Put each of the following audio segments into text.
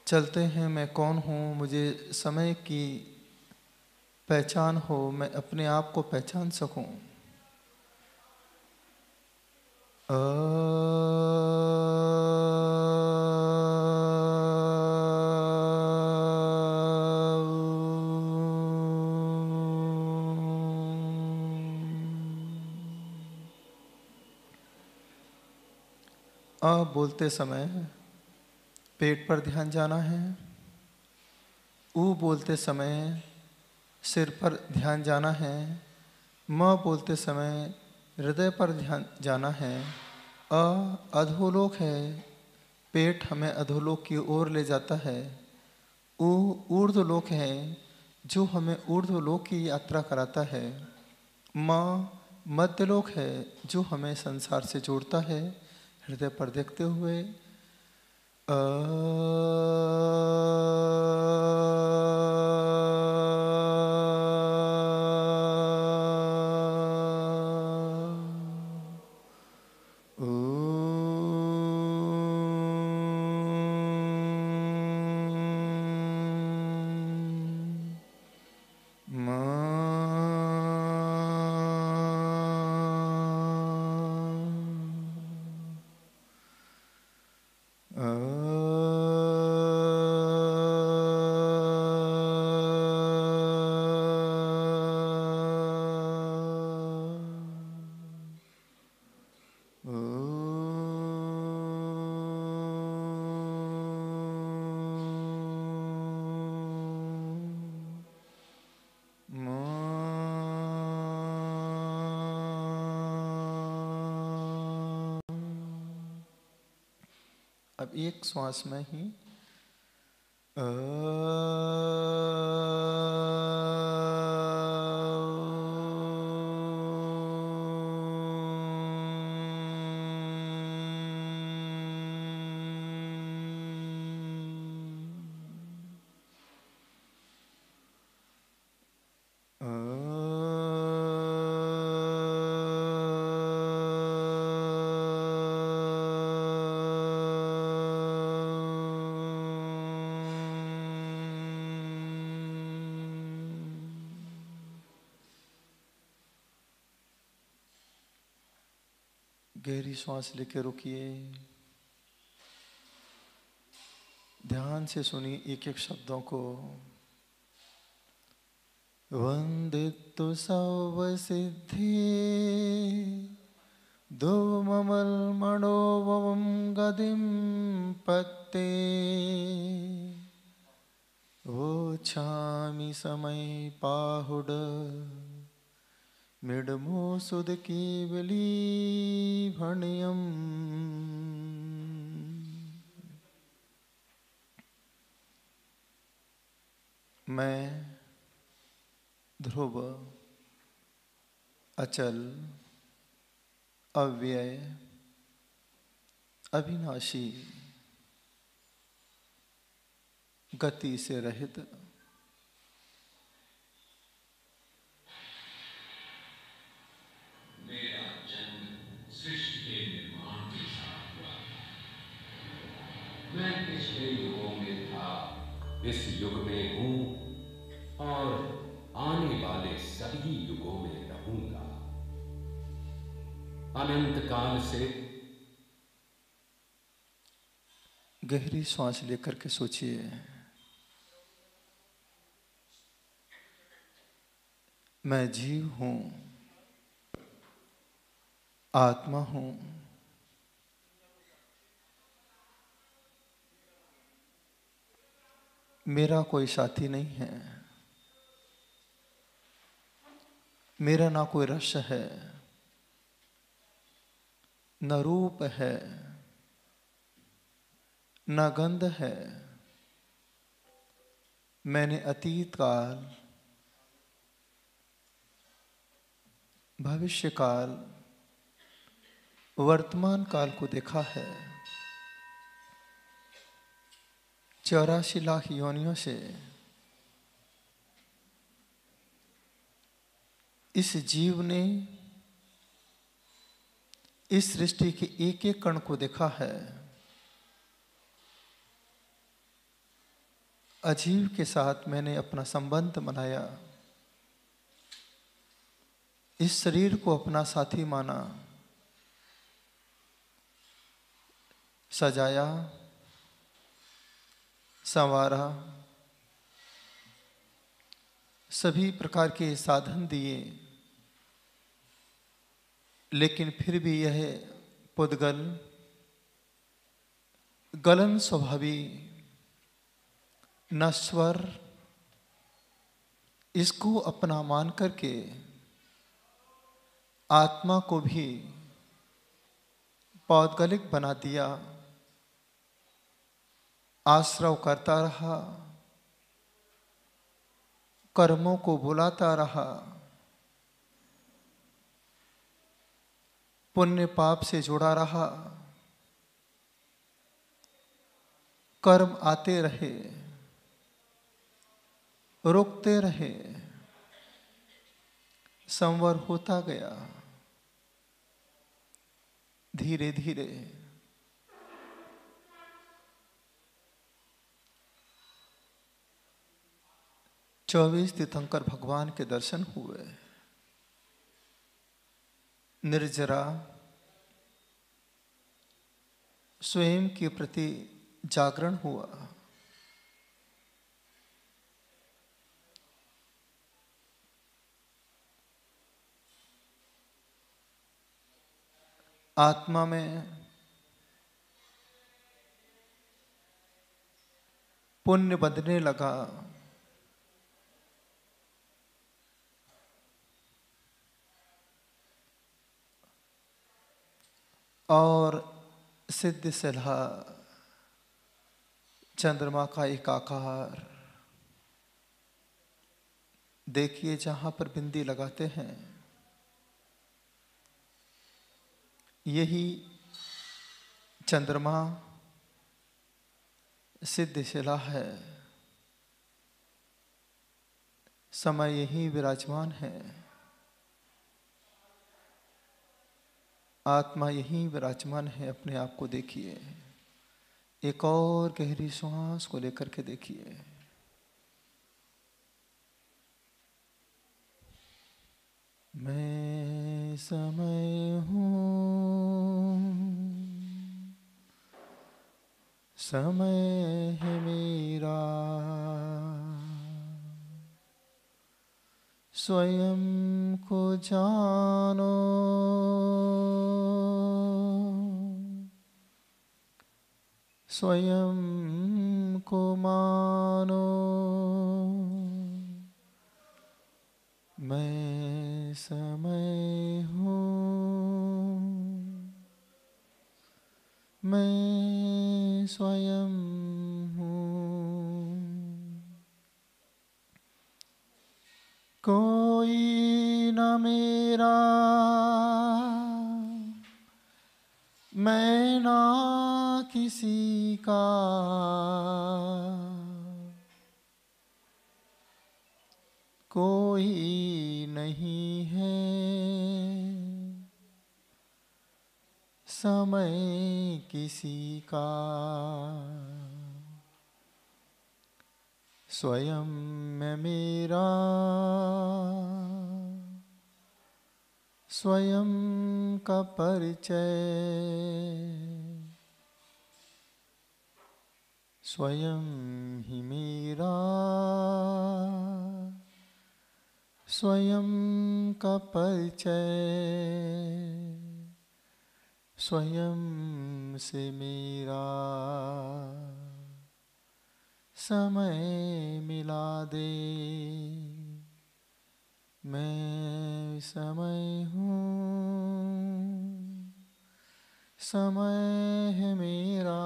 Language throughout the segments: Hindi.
चलते हैं मैं कौन हूँ, मुझे समय की पहचान हो, मैं अपने आप को पहचान सकूं। बोलते समय पेट पर ध्यान जाना है। ऊ बोलते समय सिर पर ध्यान जाना है। म बोलते समय हृदय पर ध्यान जाना है। अधोलोक है, पेट हमें अधोलोक की ओर ले जाता है। ऊ ऊर्ध्वलोक है, जो हमें ऊर्ध्वलोक की यात्रा कराता है। माँ मध्यलोक है, जो हमें संसार से जोड़ता है। हृदय पर देखते हुए अब एक श्वास में ही गहरी सांस लेके रुकिए। ध्यान से सुनिए एक एक शब्दों को। वंदितु सौव सिद्धि दुर्ममलमणोवं गदिं पत्ते वोच्छामि समय पाहुड मिडमोसुद केवली भण्यम्। मैं ध्रुव, अचल, अव्यय, अविनाशी, गति से रहित, मेरा जन्म सृष्टि के निर्माण के साथ हुआ था। मैं पिछले युगों में था, इस युग में हूं और आने वाले सभी युगों में रहूंगा। अनंत काल से गहरी सांस लेकर के सोचिए। मैं जीव हूं, आत्मा हूं। मेरा कोई साथी नहीं है। मेरा ना कोई रस है, न रूप है, न गंध है। मैंने अतीत काल, भविष्य काल, वर्तमान काल को देखा है। 84 लाख योनियों से इस जीव ने इस सृष्टि के एक एक कण को देखा है। अजीव के साथ मैंने अपना संबंध बनाया, इस शरीर को अपना साथी माना, सजाया, संवारा, सभी प्रकार के साधन दिए, लेकिन फिर भी यह पुद्गल गलन स्वभावी नश्वर इसको अपना मान करके आत्मा को भी पौद्गलिक बना दिया, आश्रव करता रहा, कर्मों को बुलाता रहा, पुण्य पाप से जुड़ा रहा, कर्म आते रहे, रुकते रहे, संवर होता गया। धीरे धीरे 24 तीर्थंकर भगवान के दर्शन हुए। निर्जरा स्वयं के प्रति जागरण हुआ। आत्मा में पुण्य बंधने लगा। और सिद्ध सलाह चंद्रमा का एक आकार, देखिए जहां पर बिंदी लगाते हैं यही चंद्रमा सिद्ध शिला है, समय यही विराजमान है, आत्मा यही विराजमान है। अपने आप को देखिए, एक और गहरी श्वास को लेकर के देखिए। मैं समय हूँ, समय है मेरा, स्वयं को जानो, स्वयं को मानो। मैं समय हूँ, मैं स्वयं हूँ, कोई न मेरा, मैं ना किसी का, कोई नहीं है समय किसी का, स्वयं मैं मेरा, स्वयं का परिचय, स्वयं ही मेरा, स्वयं का परिचय, स्वयं से मेरा समय मिला दे। मैं समय हूँ, समय है मेरा,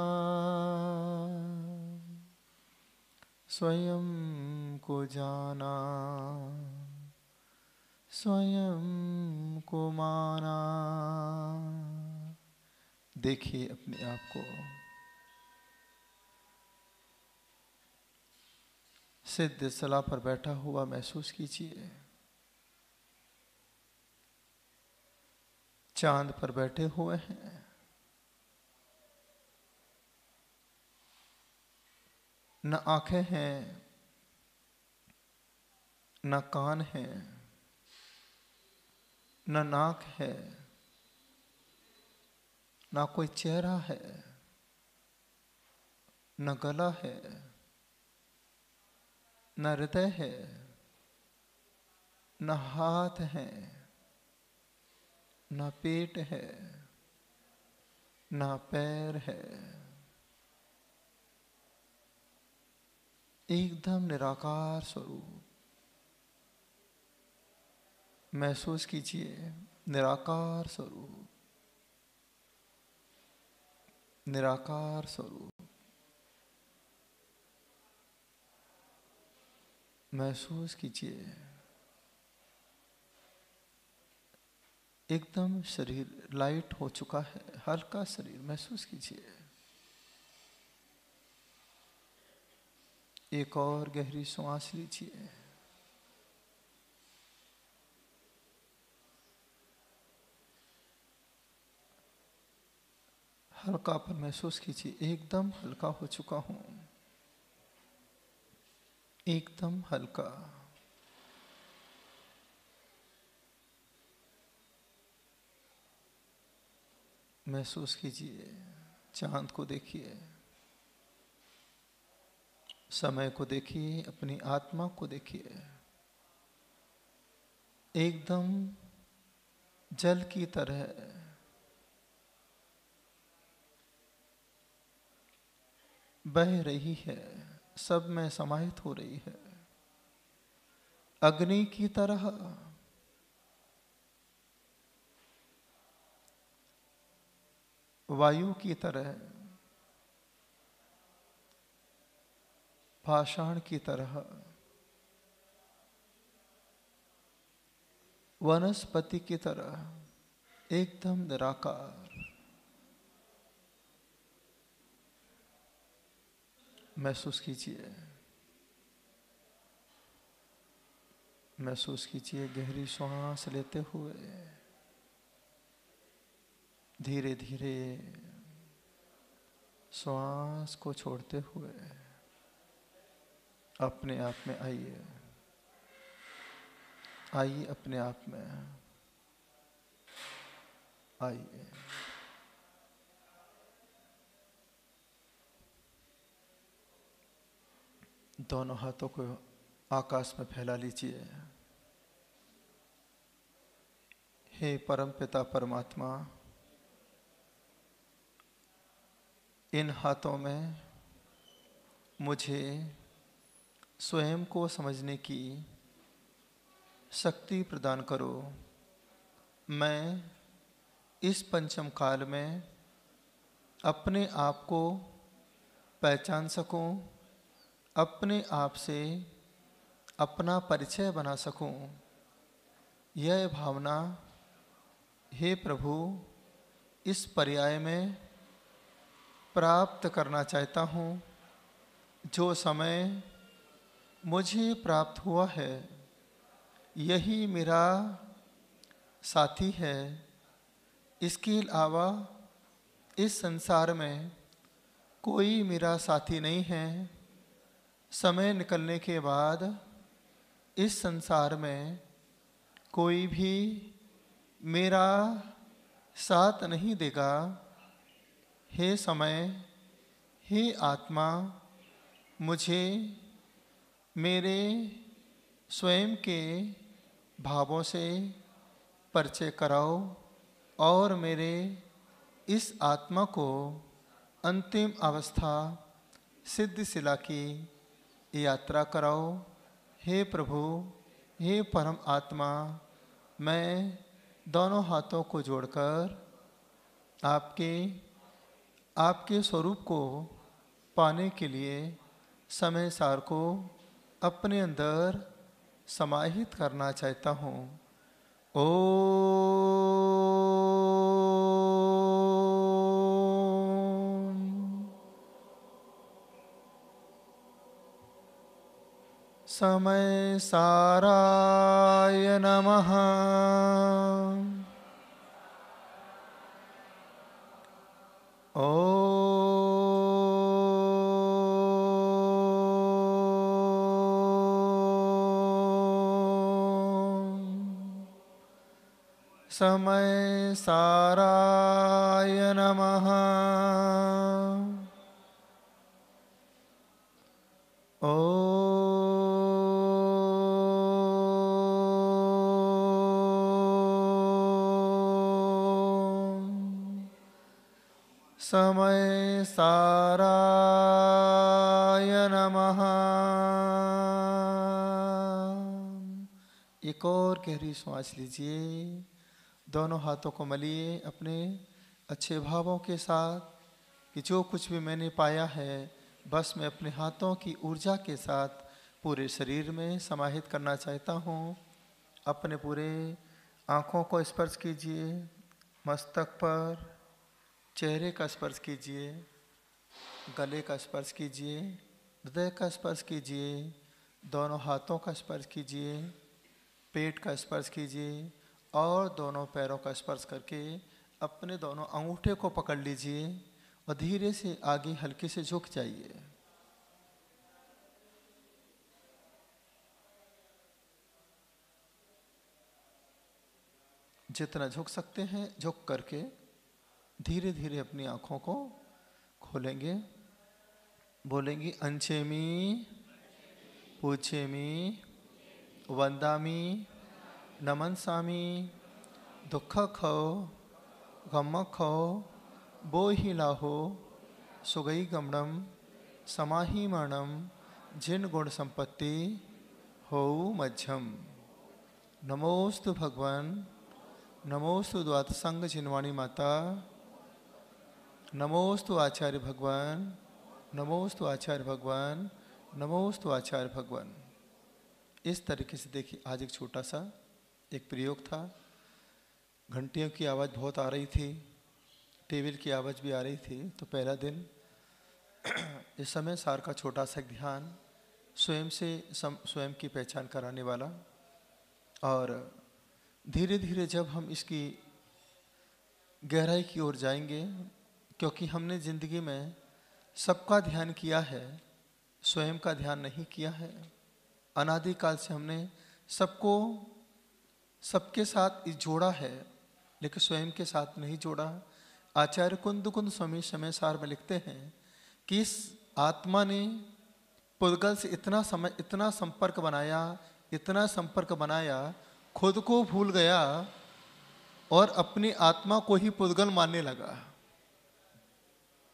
स्वयं को जाना, स्वयं को माना। देखिए अपने आप को, सिद्ध सला पर बैठा हुआ महसूस कीजिए, चांद पर बैठे हुए हैं, न आंखें हैं, न कान हैं, न नाक है, न कोई चेहरा है, न गला है, न हृदय है, न हाथ है, न पेट है, न पैर है। एकदम निराकार स्वरूप महसूस कीजिए। निराकार स्वरूप, निराकार स्वरूप महसूस कीजिए। एकदम शरीर लाइट हो चुका है, हल्का शरीर महसूस कीजिए। एक और गहरी सांस लीजिए। हल्कापन महसूस कीजिए। एकदम हल्का हो चुका हूं, एकदम हल्का। महसूस कीजिए। चांद को देखिए, समय को देखिए, अपनी आत्मा को देखिए। एकदम जल की तरह बह रही है, सब में समाहित हो रही है। अग्नि की तरह वायु की तरह, पाषाण की तरह, वनस्पति की तरह एकदम निराकार महसूस कीजिए। महसूस कीजिए। गहरी सांस लेते हुए धीरे धीरे श्वास को छोड़ते हुए अपने आप में आइए। आइए, अपने आप में आइए। दोनों हाथों को आकाश में फैला लीजिए। हे परम पिता परमात्मा, इन हाथों में मुझे स्वयं को समझने की शक्ति प्रदान करो। मैं इस पंचम काल में अपने आप को पहचान सकूं, अपने आप से अपना परिचय बना सकूं। यह भावना हे प्रभु इस पर्याय में प्राप्त करना चाहता हूँ। जो समय मुझे प्राप्त हुआ है यही मेरा साथी है। इसके अलावा इस संसार में कोई मेरा साथी नहीं है। समय निकलने के बाद इस संसार में कोई भी मेरा साथ नहीं देगा। हे समय, हे आत्मा, मुझे मेरे स्वयं के भावों से परिचय कराओ और मेरे इस आत्मा को अंतिम अवस्था सिद्ध शिला की यात्रा कराओ। हे प्रभु, हे परम आत्मा, मैं दोनों हाथों को जोड़कर आपके स्वरूप को पाने के लिए समय सार को अपने अंदर समाहित करना चाहता हूँ। ओम। समय साराय नमः। समय साराय नमः। समय साराय नमः। एक और गहरी सांस लीजिए, दोनों हाथों को मलिए अपने अच्छे भावों के साथ कि जो कुछ भी मैंने पाया है बस मैं अपने हाथों की ऊर्जा के साथ पूरे शरीर में समाहित करना चाहता हूँ। अपने पूरे आँखों को स्पर्श कीजिए, मस्तक पर, चेहरे का स्पर्श कीजिए, गले का स्पर्श कीजिए, हृदय का स्पर्श कीजिए, दोनों हाथों का स्पर्श कीजिए, पेट का स्पर्श कीजिए और दोनों पैरों का स्पर्श करके अपने दोनों अंगूठे को पकड़ लीजिए और धीरे से आगे हल्के से झुक जाइए। जितना झुक सकते हैं झुक करके धीरे धीरे अपनी आँखों को खोलेंगे। बोलेंगे अंचेमी, पूछेमी, वंदामी, नमनसामी, दुख खो, गम खो, बोहि लाहो, सुगई गमणम, समाही मरणम, जिन गुण संपत्ति हो मध्यम। नमोस्तु भगवान, नमोस्तु द्वात संग जिनवाणी माता, नमोस्तु आचार्य भगवान, नमोस्तु आचार्य भगवान, नमोस्तु आचार्य भगवान। इस तरीके से देखिए, आज एक छोटा सा एक प्रयोग था। घंटियों की आवाज़ बहुत आ रही थी, टेबल की आवाज़ भी आ रही थी। तो पहला दिन इस समय सार का छोटा सा ध्यान, स्वयं से स्वयं की पहचान कराने वाला। और धीरे धीरे जब हम इसकी गहराई की ओर जाएंगे, क्योंकि हमने ज़िंदगी में सबका ध्यान किया है, स्वयं का ध्यान नहीं किया है। अनादिकाल से हमने सबको सबके साथ जोड़ा है, लेकिन स्वयं के साथ नहीं जोड़ा। आचार्य कुंद कुंद स्वामी समय सार में लिखते हैं कि इस आत्मा ने पुद्गल से इतना संपर्क बनाया, खुद को भूल गया और अपनी आत्मा को ही पुद्गल मानने लगा।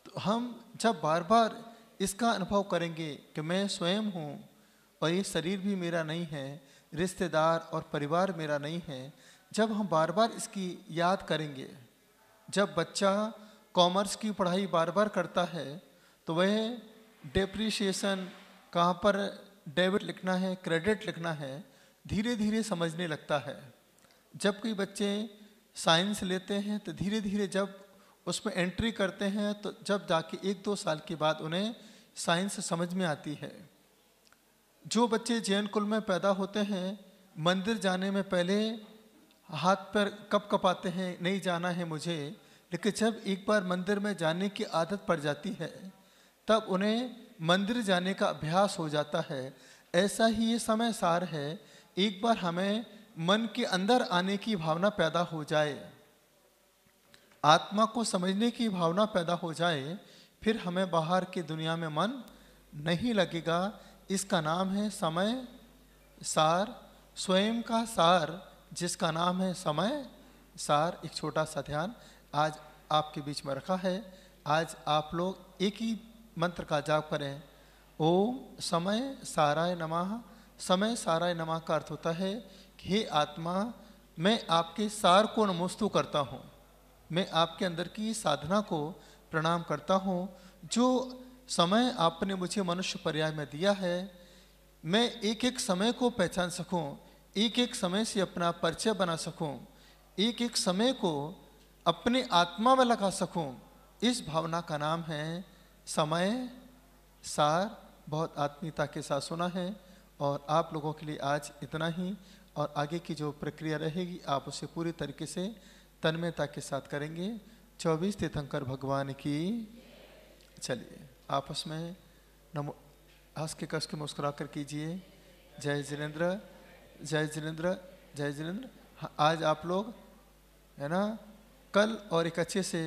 तो हम जब बार बार इसका अनुभव करेंगे कि मैं स्वयं हूँ और ये शरीर भी मेरा नहीं है, रिश्तेदार और परिवार मेरा नहीं है, जब हम बार बार इसकी याद करेंगे। जब बच्चा कॉमर्स की पढ़ाई बार बार करता है तो वह डेप्रिसिएशन, कहाँ पर डेबिट लिखना है, क्रेडिट लिखना है, धीरे धीरे समझने लगता है। जब कोई बच्चे साइंस लेते हैं तो धीरे धीरे जब उसमें एंट्री करते हैं तो जब जाके 1-2 साल के बाद उन्हें साइंस समझ में आती है। जो बच्चे जैन कुल में पैदा होते हैं, मंदिर जाने में पहले हाथ पैर कप कपाते हैं, नहीं जाना है मुझे, लेकिन जब एक बार मंदिर में जाने की आदत पड़ जाती है तब उन्हें मंदिर जाने का अभ्यास हो जाता है। ऐसा ही ये समय सार है, एक बार हमें मन के अंदर आने की भावना पैदा हो जाए, आत्मा को समझने की भावना पैदा हो जाए, फिर हमें बाहर की दुनिया में मन नहीं लगेगा। इसका नाम है समय सार, स्वयं का सार जिसका नाम है समय सार। एक छोटा सा ध्यान आज आपके बीच में रखा है। आज आप लोग एक ही मंत्र का जाप करें, ओम समय साराय नमः। समय साराय नमः का अर्थ होता है कि हे आत्मा, मैं आपके सार को नमोस्तु करता हूँ, मैं आपके अंदर की साधना को प्रणाम करता हूँ। जो समय आपने मुझे मनुष्य पर्याय में दिया है, मैं एक एक समय को पहचान सकूं, एक एक समय से अपना परिचय बना सकूं, एक एक समय को अपने आत्मा में लगा सकूं, इस भावना का नाम है समय सार। बहुत आत्मीयता के साथ सुना है और आप लोगों के लिए आज इतना ही, और आगे की जो प्रक्रिया रहेगी आप उसे पूरी तरीके से तन्मयता के साथ करेंगे। 24 तीर्थंकर भगवान की। चलिए आपस में नमो हंस के कस के मुस्कुरा कर कीजिए। जय जिनेन्द्र, जय जिनेन्द्र, जय जिनेन्द्र। आज आप लोग है ना। कल और एक अच्छे से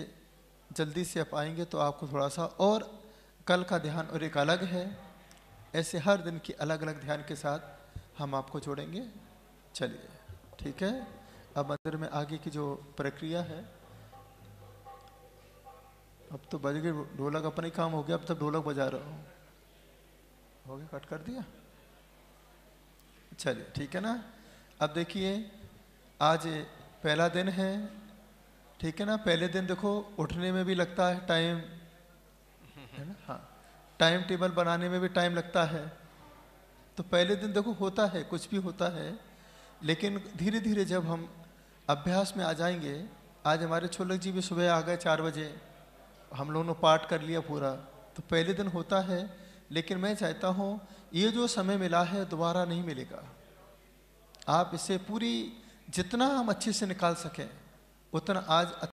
जल्दी से आप आएंगे तो आपको थोड़ा सा और कल का ध्यान और एक अलग है। ऐसे हर दिन की अलग अलग ध्यान के साथ हम आपको जोड़ेंगे। चलिए ठीक है। अब मंदिर में आगे की जो प्रक्रिया है, अब तो बज गए ढोलक, अपना ही काम हो गया। अब तक ढोलक बजा रहा हूँ, हो गया, कट कर दिया। चलिए ठीक है ना। अब देखिए आज पहला दिन है, ठीक है ना। पहले दिन देखो उठने में भी लगता है टाइम, है ना। हाँ, टाइम टेबल बनाने में भी टाइम लगता है। तो पहले दिन देखो होता है, कुछ भी होता है, लेकिन धीरे धीरे जब हम अभ्यास में आ जाएंगे। आज हमारे छोलक जी भी सुबह आ गए 4 बजे, हम लोगों ने पाठ कर लिया पूरा। तो पहले दिन होता है, लेकिन मैं चाहता हूँ ये जो समय मिला है दोबारा नहीं मिलेगा। आप इसे पूरी जितना हम अच्छे से निकाल सकें उतना आज